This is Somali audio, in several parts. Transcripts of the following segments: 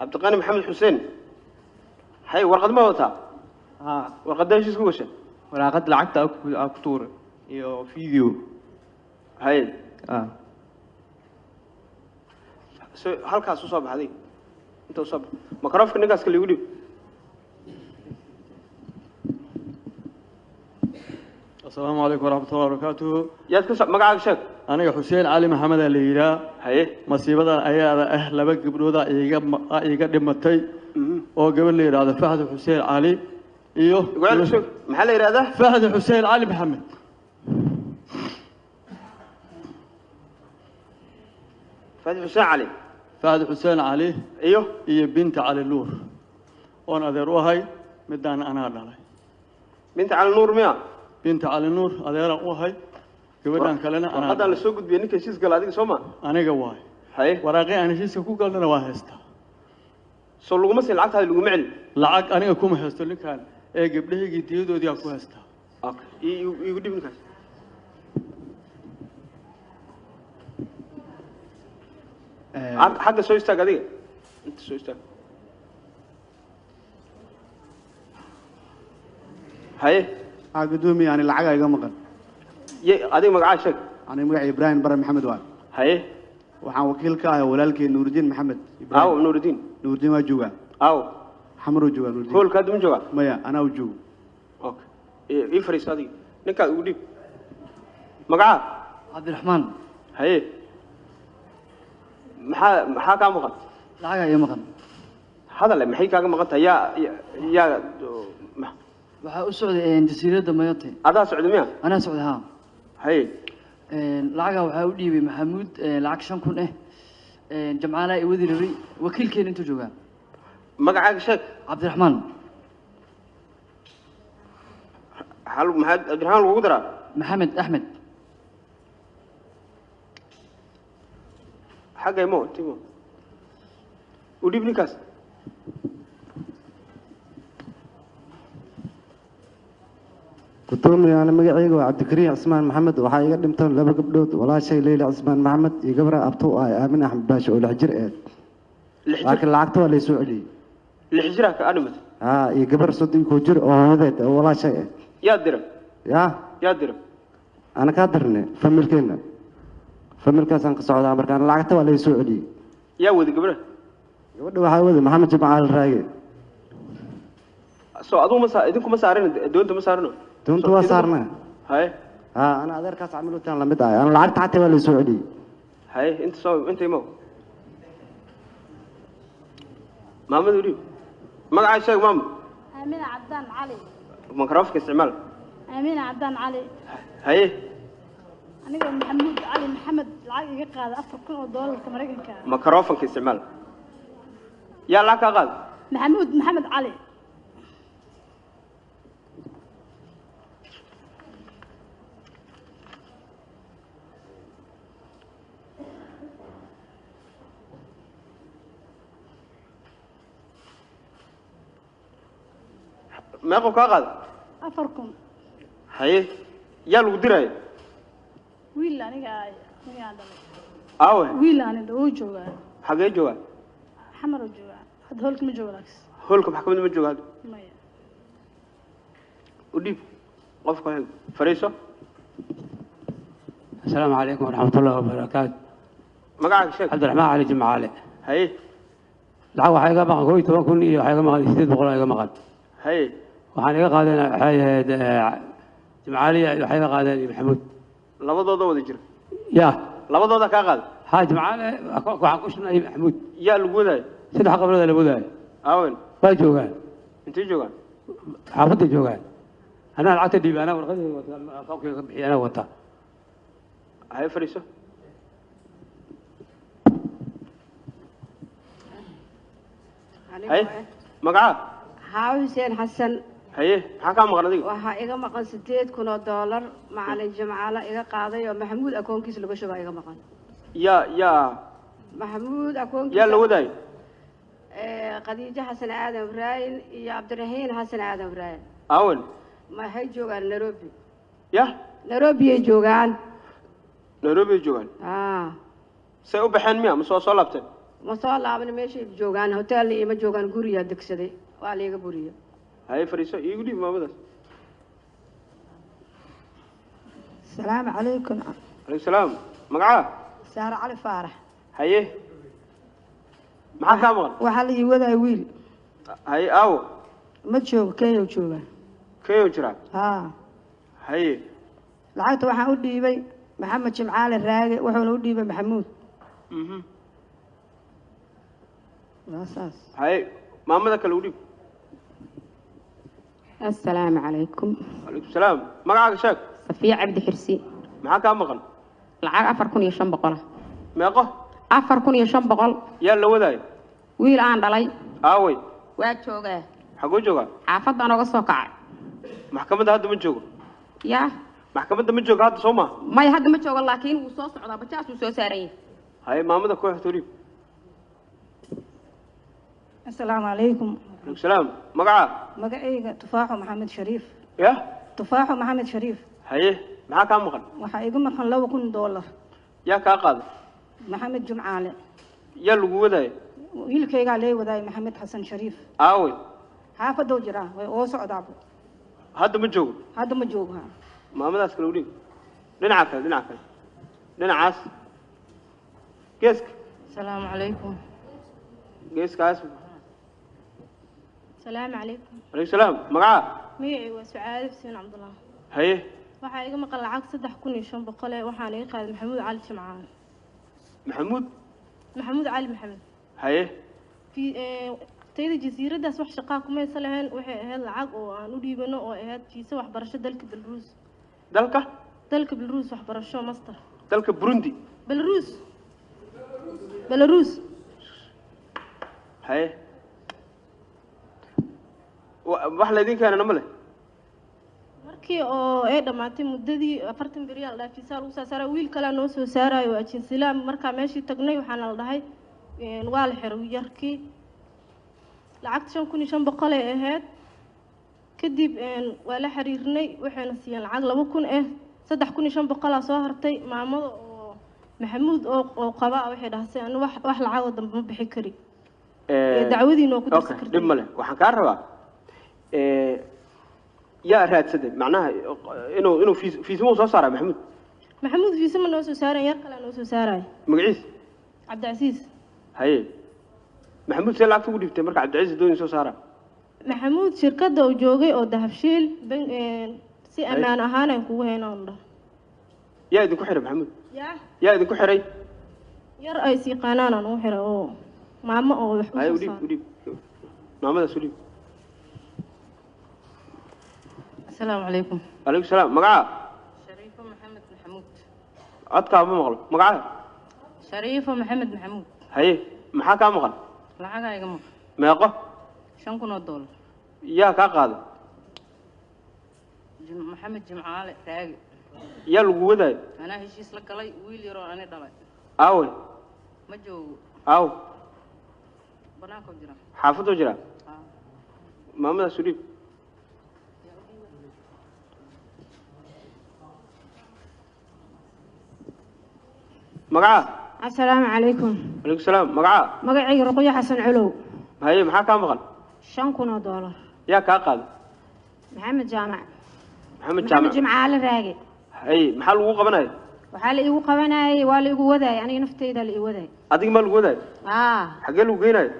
عبد القاني محمد حسين هاي ورقة ما وتا ورقة دايش اسكوشة ورقة لعقت أكتور يو فيديو هاي halkaas u soo baxday inta u soo makroofka ninkaas kale igu dhib السلام عليكم ورحمة الله وبركاته yaad ka magacaaga sheeg aniga Xuseen Cali Maxamed la yiraahdo haye masiibada ayaa laba gabdhood iga dhimatay oo gabar la yiraahdo Fahad Xuseen Cali iyo maxaa la yiraahdaa Fahad Xuseen Cali Maxamed Fahad Xuseen Cali فهد حسين علي ايوه بنت علي نور وانا ذروهاي مدان انا دhalay بنت علي نور ميا بنت علي نور adeera u ahay gabadhan kalena ana hadda la soo gudbiyay ninka heshiis gal adiga Soomaa aniga waay hay waraaqay aan heshiiska ku galnana waa heesta soo lagu ma siin lacagta lagu macil lacag aniga kuma heesto ninkan ee gabdhaheegii diyadoodii aan ku heesta igu dhib ninkaas حاجة سوي استاج هذه أنت سوي استاج هاي قدومي يعني العجا يقمقن هذه مقعاشك أنا مقع إبراهيم برا محمد وان هاي وحن وكيل كاه ولالك نور الدين محمد إبراهيم أو نور الدين ما جوا أو حمرو جوا نور الدين كل كادم جوا مايا أنا وجو أوكي يفرس هذه نكا ودي مقع عبد الرحمن هاي maxaa ka maqan lacag ay maqan hadal maxay kaaga maqanta yaa waxa u socday jasiiradda Mayotte adaa socday miya ana socday ha hay lacag waxa u dhiibay Maxamuud lacag 5,000 jamcaana ay wadi rabay wakiilkeen intuu joogaa magacaaga sheeg Cabdiraxmaan hal Cabdiraxmaan lagu daraa Maxamed Axmed حاجة يموت وديب نكاس كتومي أنا مجيء عبد الكريم عثمان محمد وحاجة قدم تون لبق بلود ولا شيء ليلى عثمان محمد يقبر أبطو آمن أحمد باشا ولا حجر لكن العقد ولا يسوعلي الحجرة كأنمت يقبر صدق كوجر أو هذا ولا شيء يا درم يا درم أنا كادرني فملكنا فملكاس أنك صعود أمريكان العقد ولا يسوعلي يا ودي قبره يود وحاول محمد جمعة الراجل سو أدو مسا إذنكم مسارين دونتم مسارنا دونتم مسارنا هاي أنا أقدر كاس عملوا تان لما أنا العقد حتى ولا يسوعلي هاي أنت سو أنت يمو محمد وريو ما قاعد شيء مام أمين عدان علي مكرافك استعمال أمين عدان علي هاي أنا محمود علي محمد العقد يقعد $4,000 كمريكان كان مكرافك استعمال يا لك أقل محمد علي ما أقول كأقل أفركم هاي يا الوديرة ويلا أنا أوه ويلا أنا ده وجوا حاجة جوا حمر وجوا هذا هولكم جوا لكس هولكم حكمنا من جوا ما ودي قفكم فريسة السلام عليكم ورحمة الله وبركاته مقعد شيخ عبد الرحمن علي جمعالي هاي العوا حاجة ما قوي توكل إيه حاجة ما يستيد بقول حاجة ما قال هاي وحنا قاعدين حاجة جمعالي حاجة قاعدين محمود لبضة ودي جرا يا لبضة كأقل هاي جمعالي أكو عقوشنا محمود يا الوجودة سيد حق بلد الوجودة أوين وين جوان أنت جوان حافظت جوان أنا العتد دي أنا والغد فوق أنا وطا هاي فريسة هاي مقعد حسين حسن هاي حكام مغردي waxaa iga maqan $8,000 macalin jamcaala iga qaaday oo maxamuud akoonkiisa lagu shubay iga maqan يا maxamuud akoonkiisa يا الوداي Khadiija Xasan Aadan Ibrahim iyo Cabdiraxiin Xasan Aadan Ibrahim أول ma hay joogaan Nairobi يا Nairobi ay joogaan نيروبي جوان سأو بحن ميا مسوا صلبته ma soo laabana meeshay joogaan hotel iyo joogaan guriga degsaday waa leega buriyo hay fariiso iigu dhib maamadaas السلام عليكم alaykum salaam magaca سارة علي فارح haye maxaa kaa maqan waxaa la ii wadaa wiil haye aawo ma joogo kenya u jooga kayoo jiraa haa haye lacagta waxaan u dhiibay maxamed jimcaale raage wuxuuna u dhiibay maxamuud waa saas haye maamada kale u dhib السلام عليكم alaykum salaam magacaaga sheeg صفية عبد حرسي maxaa kaa maqan العاب أفر كون يشن بقولة meeqo أفر كون يشن بقول yaa la wadaayo ويل آن دلي aaway واجوجا xaguu joogaa عافض أنا قصة كع maxkamadda hadda ma joogo يا maxkamadda ma joogo hadda soo ma ما يهد متشوق لكن وصوص على بتاعس وصوص سارين haye maamada ku xigto dhib السلام عليكم alaykum salaam magaca magacayga tufaaxo maxamed shariif ya tufaaxo maxamed shariif haye maxaa kaa maqan waxaa iga maqan $2,000 yaa kaa qaaday maxamed jumcaale yaa lagu wadaayo wiilkaygaa lee wadaayay maxamed xasan shariif aaway xaafadou jiraa way oo socdaaba hadda ma joogo hadda ma joogo ha maamadaas kale u dhig dhinaca kale dhinacaas geeska السلام عليكم geeskaas السلام عليكم alaykum salaam magaca magacay waa Sucaad Xuseen Cabdullah haye waxaa iga maqan lacag 3,500 waxaan iga qaaday Maxamuud Cali Jimcaan maxamuud cali maxamed haye في تيدا جزيرة wax shaqaa kuma haysan waxay ahayd lacag oo aan u dhiibano oo ahayd fiisa waxbarasho dalka Belarus dalka Belarus waxbarasho master dalka Burundi Belarus haye wax la idin keenana ma leh markii oo ay dhamaatay muddadii 40 beriyaal dhaafisa lagu soo saaray wiil kale noo soo saarayo ajin silaam marka meeshii tagnay waxaan la dhahay waa la xiray yarkii lacagta 5,500 ay ahayd kadib waa la xiriirnay waxayna siiyeen lacag 2,000 3,500 soo hartay maamada oo maxamuud oo qaba waxay dhahdeen anu wax lacag dambe ma bixi kari dacwadiina ku dirsan kartay dib male waxaan ka rabaa yaa raadsaday macnaha inuu fiismo soo saaray maxamuud fiismo noo soo saaray yar kale noo soo saaray magaciis Cabdicasiis haye maxamuud see lacagta ugu dhibtay marka Cabdicasiis doon soo saaray maxamuud shirkadda uu joogay oo dahabshiil si amaan ahaan ay kugu heynaan yaa idin ku xiray maxamuud yaa idin ku xiray yar ay si qanaanan u xiray oo maamo oo wax u dhib maamadaas u dhib السلام عليكم عليكم السلام مقعة شريفة محمد محمود أتكا مغل مقعة شريفة محمد محمود هاي محاكا مغل العقا يا جماعة ماقة $5,000 يا كاقاد محمد جمعالي راقي يا الووداي أنا هشيس لك لي ويلي رو أنا دلي أوي مجو أو بناكو جرا حافظو جرا محمد سوري مقعة السلام عليكم عليكم السلام مقعة مقعي رقية حسن علو هاي محاكا مغل $5,000 يا كاقاد محمد جامع محمد جمعة راقي هاي محل وقوة بناي وحال إيو قبناي والي إيو وذاي يعني نفتي ذا الإيو وذاي أديك مال وذاي حقا لو قيناي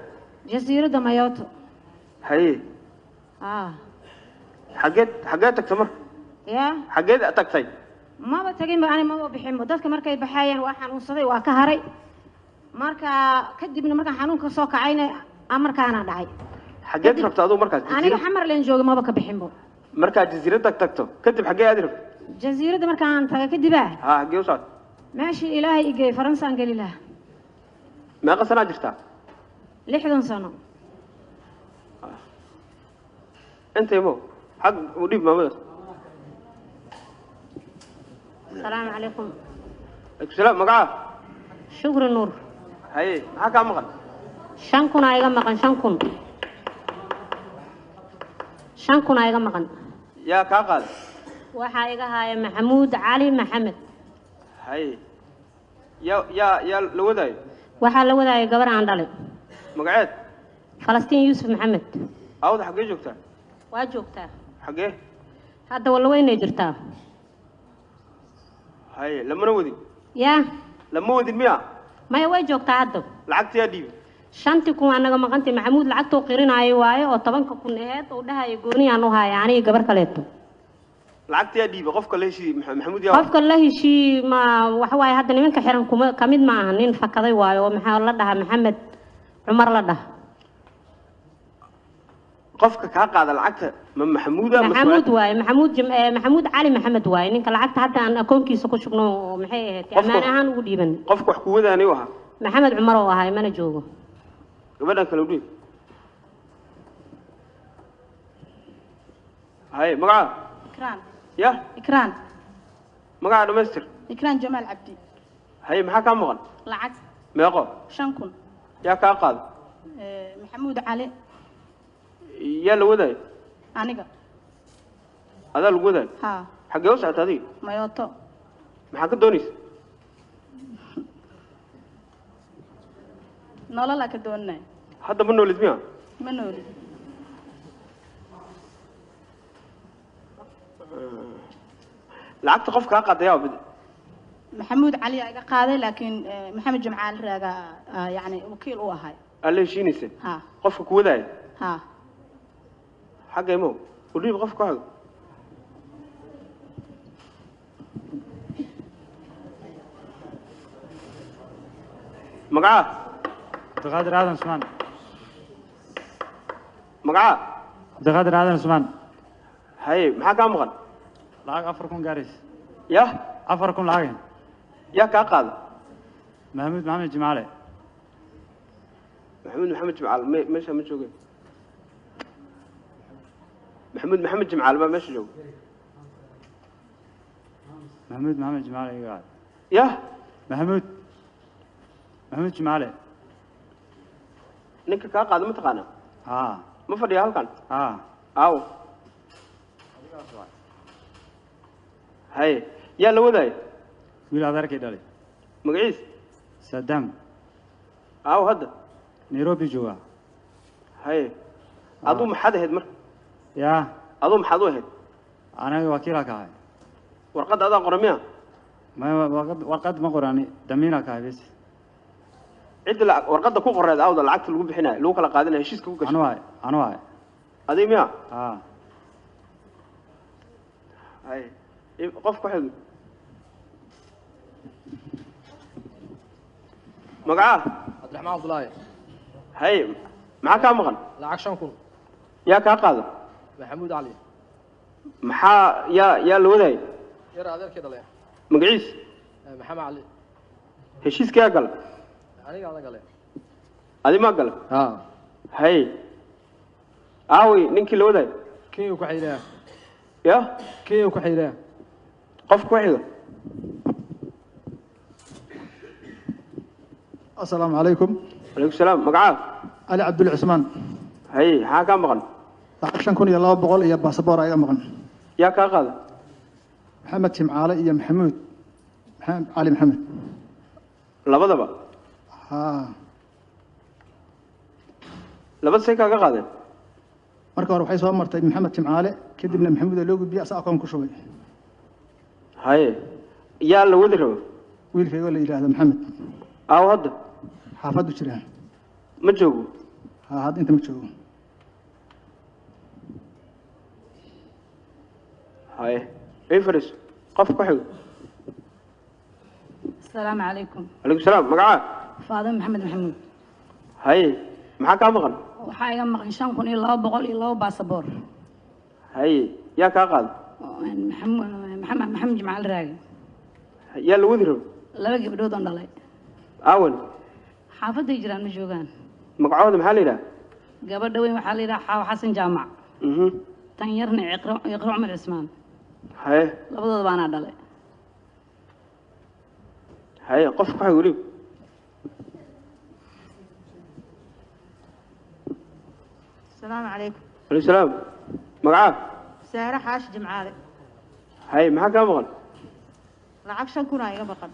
جزيرة دمياطو هاي حقا تكتمر يا حقا تكتي ما بتجين أنا ما بحب ضدك مركي بحيان واحد وصدي وكهري مركا كدي من مركا حنون كسوق عيني أمركا أنا داعي حقا رفت هذا مركا أنا حمر لين جوج ما بك بحبه مركا جزيرة تكتو كتب حقا أدرف جزيرة مركا أنت كدي بقى حقا وصل ماشي إلهي إجي فرنسا قال له ما قصنا جرتا 60 سنة أنت يمو حق وديب ما بدس السلام عليكم السلام مقعة شكرا نور هاي حكا مغل 5,000 أيغا مقن 5,000 أيغا مقن يا كاقال waxaa iga haaya maxamuud cali maxamed hay ya la wadaay waxaa la wadaayay gabar aan dhalay magaceed falastiin yuusuf maxamed awda xaggee joogtaa waa joogtaa xaggee hadda walla weynay jirtaa haye lamana wadin yaa lama wadin miya maya way joogtaa hadda lacagtii yaa dhiibi 5,000 anaga maqantay maxamuud lacagtoo qirinaayo waaye oo 10,000 aheyd oo dhahayo gooniyaan u haaya aniga gabar kaleeto lacagtii yaa dhiibi qofka la heshii maxamuud yaa qofka la heshii ma waxa waaye hadda nimanka xiran kuma kamid ma aha nin fakaday waayo oo maxaa la dhahaa maxamed cumar la dhaha qofka ka qaada lacagta ma maxamuud maxamuud waaye maxamuud cali maxamed waaye ninka lacagta hadda aan akoonkiisa ku shubno maxay ahayd amaan ahaan ugu dhiiban qofka wax ku wadaanay waxa maxamed cumar oo ahay mana joogo gabadhan kale u dhiib haye magaca إكران ya إكران magaca dhamaystir إكران جمال عبدي haye maxaa kaa maqan لعق meeqo 5,000 yaa kaa qaada محمود علي yaa la wadaay أنيقا adaa lagu wadaay ها xaggee u socota adiga ما يوتو maxaa ka doonaysa نولا لك دوننا hadda ma noolid miya ما نولي lacagta qof kaa qaada yaa bid محمود علي أيقا قاضي لكن محمد جمعال راجع يعني وكيل هو هاي alla heshiinaysa ها qofka ku wadaay ها xagga imo u dhiib qofka xagga magaca عبدالقادر آدم عثمان magaca عبدالقادر آدم عثمان haye maxaa kaa maqan lacag 4,000 gaaraysa ya 4,000 lacag yaa kaa qaada محمود محمد جمعالي maxamuud maxamed jimcaal meesha ma jooge maxamuud maxamed jimcaal baa meesha jooga محمود محمد جمعالي قاعد ya محمود جمعالي ninka kaa qaada ma taqaana ها ma fadhiya halkan ها aawo haye yaa la wadaay wiil adeerkay dhalay magaciis saddam aawo hadda nairobi jooga haye aduu maxaad ahayd marka yaa aduu maxaad u ahayd anaga wakiilaa ka ahay warqadda adaa qora miya warqad ma qorani damiinaa ka ahay bes cidda warqadda ku qoreed aawda lacagta lagu bixinayo lagu kala qaadanayo heshiiska ku gashay anu waay adii miya haa haye qof ku xig magaca cabdiraxmaan cabdulaahi haye maxaa kaa maqan lacag 5,000 yaa kaa qaada maxamuud cali maxaa yaa la wadaay yar adeerkay dhalay magaciis maxamed cali heshiiska yaa gala aniga la galay adi maa gala haa haye aawey ninkii la wadaay kenya ku xidhaa ya kenya ku xidhaa qof ku xiga السلام عليكم عليكم السلام مقعد علي عبد العثمان هاي ها كم مقن عشان كون يلا بقول يا باسبور ايغا مقن يا كا قاد محمد شمعالي يا محمود علي محمد labadaba ها labada say kaaga qaadeen marka hore waxay soo martay maxamed jimcaale kadibna maxamuud loo gudbiyay asaa akoon ku shubay haye yaa la wadi rabo wiilkayga la yiraahdo maxamed aaw hadda xaafadu jiraan ma joogo ها هذا انت متشوف هاي اي فرس قف كحل السلام عليكم عليكم السلام مقعد فاضل محمد محمود هاي maxaa kaa maqan waxaa iga maqan 5,200 baasaboor haye yaa kaa qaada maxamed jimcaal raagi yaa la wadi rabo laba gabdhood oo dhalay aawan xaafaday jiraan ma joogaan magacooda maxaa la yidhaha gabadha weyn waxaa la yidhaha xaawo xasan jaamac tan yarna iqro cumar cismaan haye labadooda baanaa dhalay haye qof ku xig weliba السلام عليكم عليكم السلام مقعد سارة حاش جمعالي هاي maxaa kaa maqan lacag 5,000 iga maqan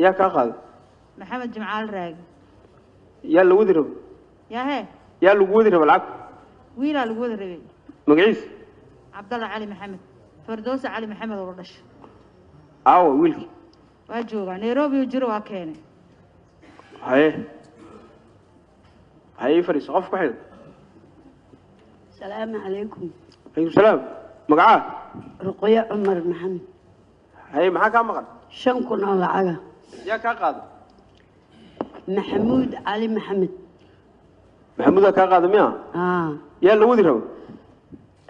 yaa kaa qaada محمد جمعال راج يا اللي ودي رب يا هي يا اللي ودي رب العب ويلا الجود ربي مقعيس عبد الله علي محمد فردوس علي محمد ورش ويلكي واجوغا نيروبي وجروا كيني هاي فريس قف كحيل السلام عليكم. عليكم السلام مقعاه رقية عمر محمد. هاي معاك مقعد شنكون الله عجا. يا كاقاد محمود علي محمد. محمود كاقاد ميا يا اللي ودي رب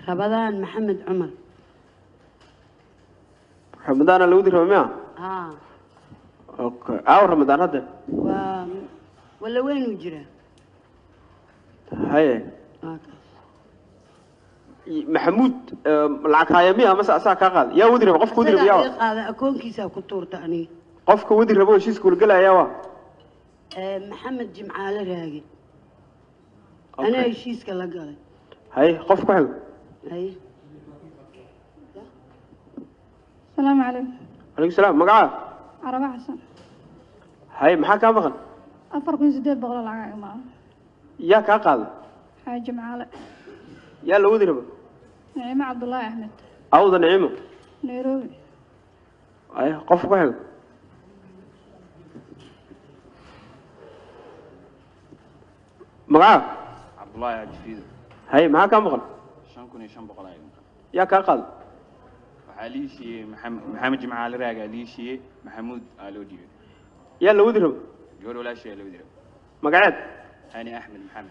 رمضان محمد عمر. رمضان اللي ودي رب ميا اوكي رمضان هذا ولا وين وجرى هاي محمود لعك هاي ميا مسا أسا كاقاد يا ودي رب قف ودي رب يا هذا أكون كيسا كتور تاني قف ودي رب وش يسكول قلا يا محمد جمعال راجي أنا يشيس كلا قال هاي قف كحل هاي السلام عليكم. عليكم السلام مقعاه عربة حسن. هاي محاك مغن أفركم زداد بغل العقاق معه. يا كاقاد حاج معالي. يا اللي ودي رب نعيمة عبد الله أحمد. عوض نعيمة نيروبي. هاي قف كحل مقعاه عبد الله يا جفيد. هاي معاك مغن شنكوني شن بقلاي. يا كاقاد وحاليشي محمد جمعال راجع ليشي محمود آلودي. يا اللي ودي رب يقول ولا شيء اللي ودي رب. مقعد هاني أحمد محمد.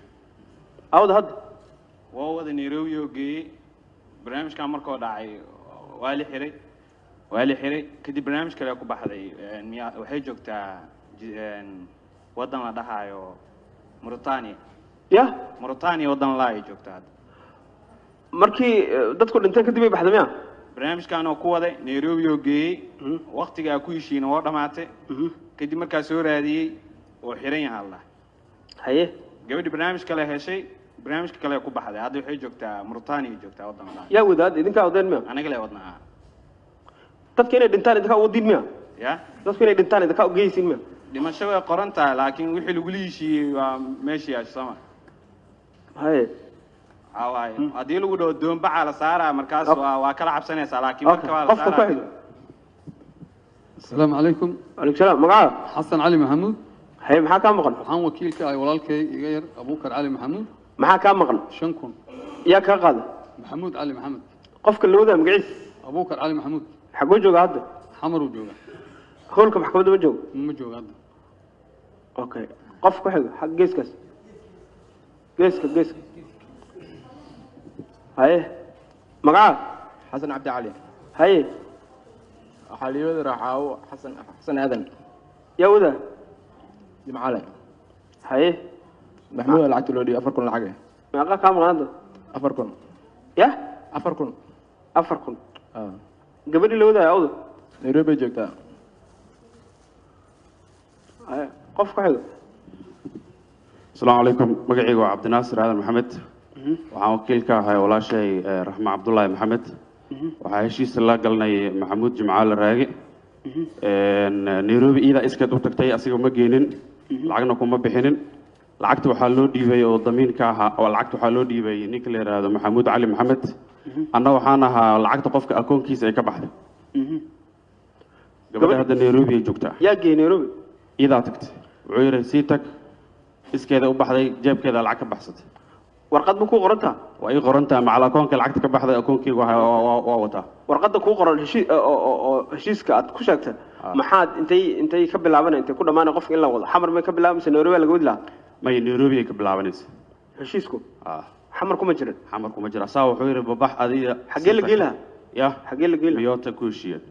عوض هاد وهو ذا نيروبي وجي برنامج كان مركو داعي والي حري كدي برنامج كلا يكون بحذي وحي جوكتا ودن لا دحايو موريتانيا موريتانيا ودن لا جوكتا هذا markii dadku dhinteen kadib ay baxday miya barnaamijkan oo ku waday Nairobi oo geeyay waqtiga ku heshiina oo dhamaatay kadib markaa soo raadiyay oo xiran yahay Allah haye gabadhi barnaamij kale heshay barnaamijka kale ku baxday hadda waxay joogtaa Mauritania joogtaa waddanka yaa wadaad idinka wadeen miya aniga lee wadnaa dadka inay dhintaan idinka u diin miya ya dadku inay dhintaan idinka u geeysin miya dhimasho way qoran tahay laakiin wixii lagu leeshiyay waa meeshii asama haye عواي هذي لو دو دوم بعلى سارة مركز وكلا عبسنة سلاكي مركز على سارة. السلام عليكم. عليكم السلام معاه حسن علي محمود. هاي معاه كم مغن؟ وحن وكيلك أي ولالك يغير أبوك علي محمود. معاه كم مغن؟ شنكون. يا كقاضي. محمود علي محمد. قفك اللي وده مقعد. أبوك علي محمود. حقو جوجا هذا. حمر وجوجا. خولكم حكوا ده وجو. مجوجا هذا. أوكي. قفك حلو حق جيسكس. جيسك. هاي مقعد حسن عبد علي هاي حاليود راحوا حسن أذن يا وده جمعالي هاي محمود العتل ودي أفركن الحاجة ما قا كام غنده أفركن يا أفركن قبل اللي وده يا وده نيروبي جوكتا هاي قفك حلو السلام عليكم مقعيق عبد الناصر هذا محمد waxaan wakiilka ahay walaashay raxma cabdullaahi maxamed waxaa heshiis la galnay maxamuud jimcaale raage nairobi ida iskaad u tagtay asiga ma geenin lacagna kuma bixinin lacagta waxaa loo dhiibay oo damiinka ahaa oo lacagta waxaa loo dhiibay ninka la yiraahdo maxamuud cali maxamed anna waxaan ahaa lacagta qofka akoonkiisa ay ka baxday gabadha hadda nairobi ay joogtaa yaa geey nairobi idaa tagtay wuxuu yiri sii tag iskeeda u baxday jeebkeeda lacag ka baxsatay warqad ma ku qorantaa waa ii qorantaa macal akoonka lacagta ka baxday akoonkeyga waa wataa warqadda ku qoran heshiiska aad ku sheegtay maxaad intay ka bilaabanay intay ku dhamaanay qofka in la wado xamar may ka bilaabaysa nairobi laga wadi lahaa may nairobi ay ka bilaabanaysa heshiisku xamar kuma jirin xamar kuma jira saa wuxuu yiri babax adiga xagee la geelaha ya xagee la geelaha miyoota ku heshiiyeen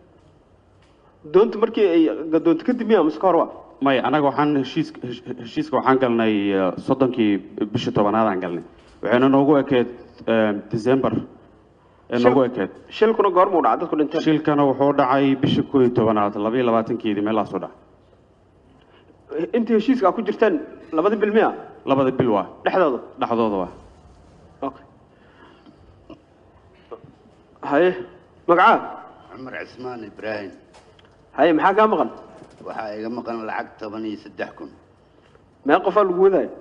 doonta markii ay gadoonta kadib miyaa mise ka hor waa may anaga waxaan heshiiska waxaan galnay 30kii bishii 10aad aan galnay waxayna noogu ekeed December noogu ekeed shilkuna goor muu dhacay dadku dhinteen shilkana wuxuu dhacay bishii 12aad 22keedii meelaas u dhacay intii heshiiska ku jirteen labada bil miya labada bil waa dhexdooda waa okay hay magaca عمر عثمان إبراهيم هاي maxaa ka maqan waxaa iga maqan lacag 13,000 meel qofaa lagu wadaayo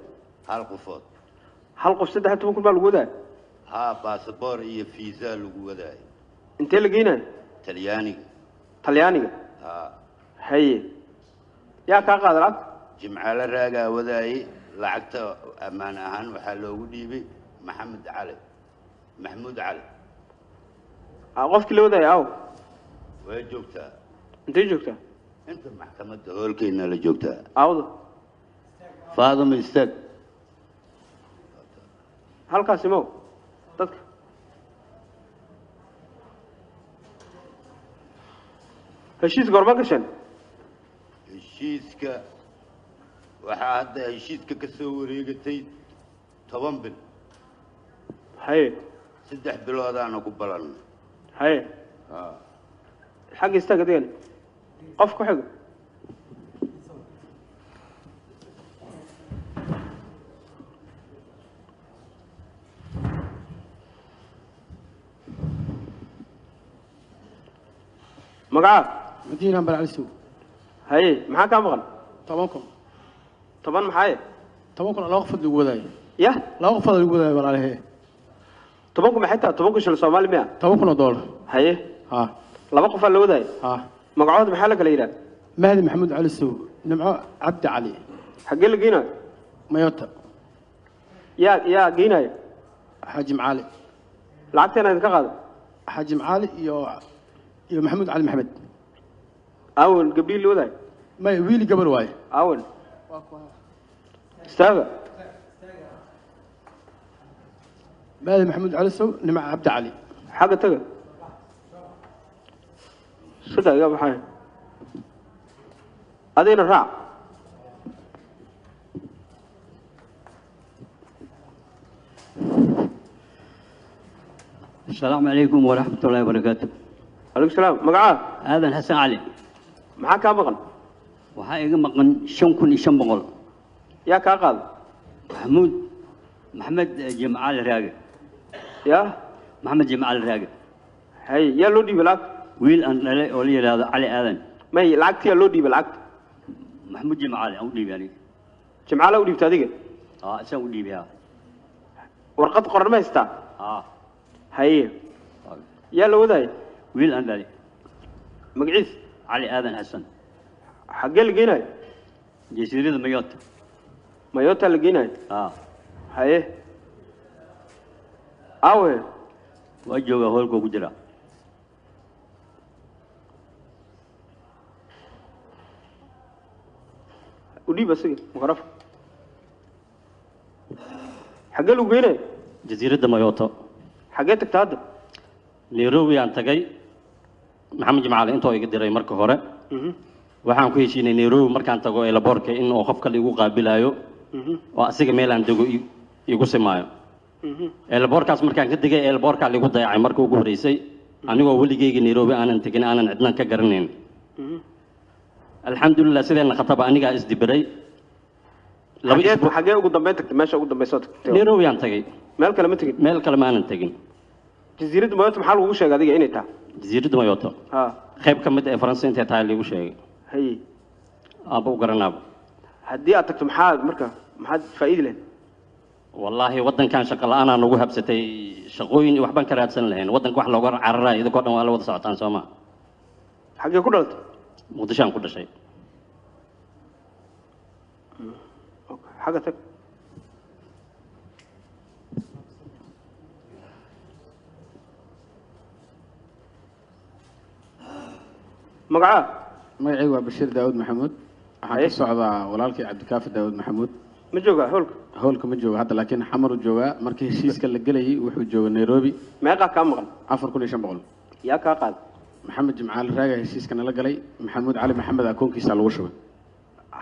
hal qofood hal qof 13 kun baa lagu wadaayo haa baasaboor iyo fiisa lagu wadaayo intee la geynayo talyaaniga haa haye yaa kaa qaada lacag jimcaale raagaa wadaayay lacagta ammaan ahaan waxaa loogu dhiibay maxamuud cali qofkii la wadaayo aw way joogtaa intee joogtaa inta maxkamadda hoolkeena la joogtaa awda faadama istaag halkaasi mow dadka heshiis goorma gashan heshiiska waxaa hadda heshiiska ka soo wareegatay 10 bil haye 3 biloodaana ku balan haye xagga istaag adigan qof ku xiga magaca مدينة بالعلسو هاي معاك كم غن طبعاكم طبعا معايا طبعاكم لا أخفض الجوداي يا لا أخفض الجوداي ولا عليه طبعاكم حتى طبعاكم شو الصومالي 100 طبعاكم $1 هاي ها لا بقف على الوداي ها مقعود محلك ليلى مهدي محمود علسو نمع عبد علي حق اللي جينا مايوتا يا جينا حاجم علي لعبتنا انت قاعد حاجم علي يا محمود علي محمد أول قبيل الوداي ما ويلي قبل واي أول استاذ مهدي محمود علسو نمع عبد علي حاجة تجا صدق يا أبو حاي هذين الرع السلام عليكم ورحمة الله وبركاته. عليكم السلام. مقعد. هذا الحسن علي. معك كم مقن؟ وحاجة مقن شنكن إشام بقول. يا كاقل. محمد جمال الراجع. يا. محمد جمال الراجع. هاي يا لودي بلاك. ويل أن ولي هذا علي آذن. ما هي لعقت يا لودي بلاك. محمود جمال أودي يعني. جمال أودي بتاديك. سأودي بها. ورقة قرن ما يستا. هاي يا لو ذاي ويل أندالي مقعيس علي آذن حسن حق اللي جينا جسيرة مايوتا اللي جينا هاي أوه وجهه هولكو كجرا ودي بس مغرف حق اللي جينا جزيرة مايوتا حاجاتك تهدى نيروبي aan tagay maxamed jamaal intoo iga diray marka hore waxaan ku heshiinay Nairobi markaan tago ee laborka in uu qof kale igu qaabilayo oo asiga meel aan dago igu simaayo ee laborkaas markaan ka digay ee laborka lagu dayacay markii ugu horeysay anigoo waligeyga Nairobi aanan tagin aanan cidna ka garanayn alxamdulillah sideen khataba aniga isdibiray laba isbuuc xagee ugu dambeyn tagtay meesha ugu dambeysay Nairobi aan tagay meel kale ma tagin meel kale ma aanan tagin جزيرة مايوتا محل وش شيء هذه إني تا جزيرة مايوتا خيب كم مدة فرنسا أنت تعال وش شيء هي أبو قرناب هدي أتكت محاد مركا محاد فايد له والله ودن كان شغال أنا نوجه بستي شغوين وحبان كرات سنة لهن ودن كوح لوجر عرّا إذا كنا ولا وضع ساعتان سما حاجة كلت مدشان كل شيء حاجة تك مقعد magacaygu waa Bashiir Daawud Maxamuud waxaan ka socdaa walaalkay Cabdikaafi Daawud Maxamuud ma jooga howlka ma jooga hadda laakiin xamar uu joogaa markii heshiiska la galayay wuxuu joogaa Nairobi meeqa ka maqan 4500 yaa ka qaad maxamed jimcaal raaga heshiiska nala galay maxamuud cali maxamed akoonkiisa lagu shubay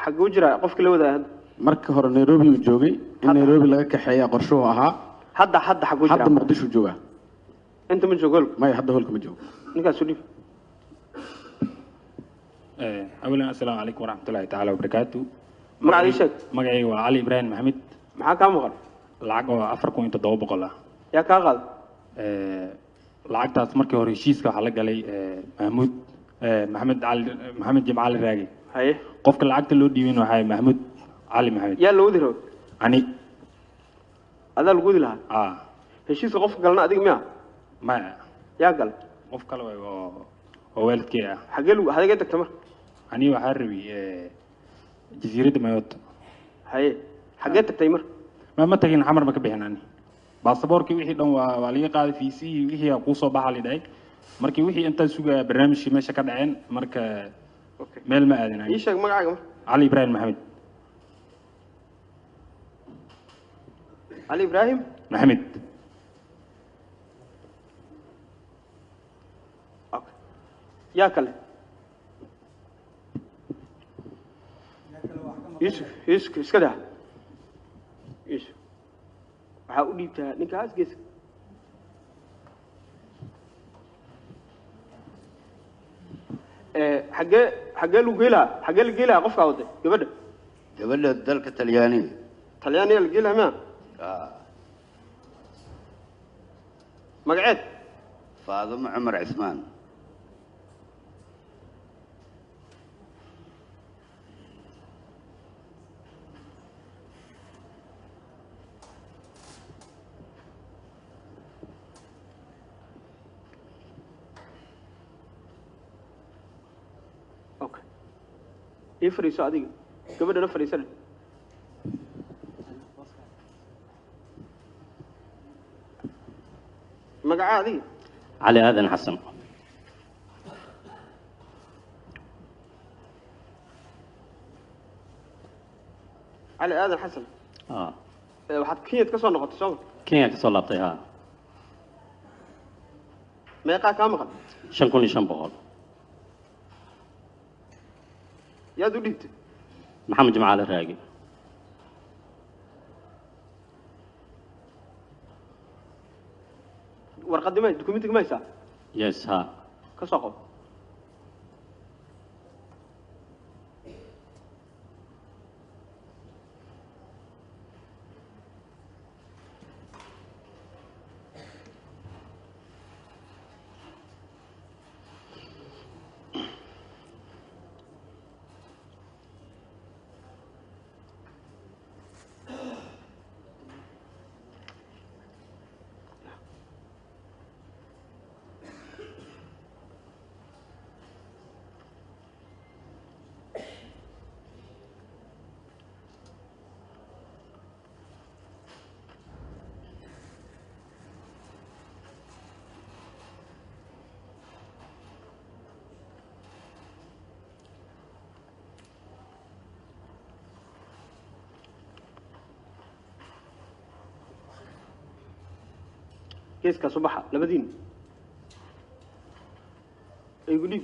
xag u jira qofka la wadaad marka hore Nairobi uu joogay in Nairobi laga kaxeeyo qorshuhu ahaa hadda xag u jira hadda Muqdisho joogaa inta ma joogo ma hadda howlka ma joogo ninkaas u dhif أولا السلام عليكم ورحمة الله تعالى وبركاته. معي شك. معي وعلي إبراهيم محمد. معك كم مغر؟ العقد أفرقوا أنت ضوء بقولها. يا كاغل. العقد أسمر كهوريشيس كحلقة لي محمد جمال الراجي. haye qofka lacagta loo dhiibin waxay Maxamuud Cali Maxamed yaa loo diro ani adaa lagu dili lahaa heshiiska qofka galna adiga miya ma yaa gal qof kale oo waalidkay ah xagee tagtay mar ani waxaa rabi jasiiradda Mayotte haye xagee tagtay mar ma tagin xamar ma ka bixin ani baasaboorkii wixii dhan waa laga qaaday fiisii wixii ku soo baxay lidhay markii wixii inta sugaa barnaamijkii meesha ka dhaceen marka meel ma aadin ii sheeg magacaaga Ali Ibrahim Maxamed Ali Ibrahim Maxamed yaa kale Yusuf iska daa Yusuf waxaa u dhiibtaa ninkaas geeska xagee lagu geelaa qofkaa waday gabadha dalka talyaaniga la geelaa miya magaceed Faadimo Cumar Cismaan fariiso adiga gabadhana fariisana magaca adiga علي آذن حسن علي آذن حسن waxaad Kenya ka soo noqotay soo Kenya ka soo laabtay ha meeqa ka maqan 5,500 yaad u dhigtay محمد جمعال الراقي warqadii ma dokumentiga ma haysaa يس ها ka soo qof geeska subaxa labadiin ay gudib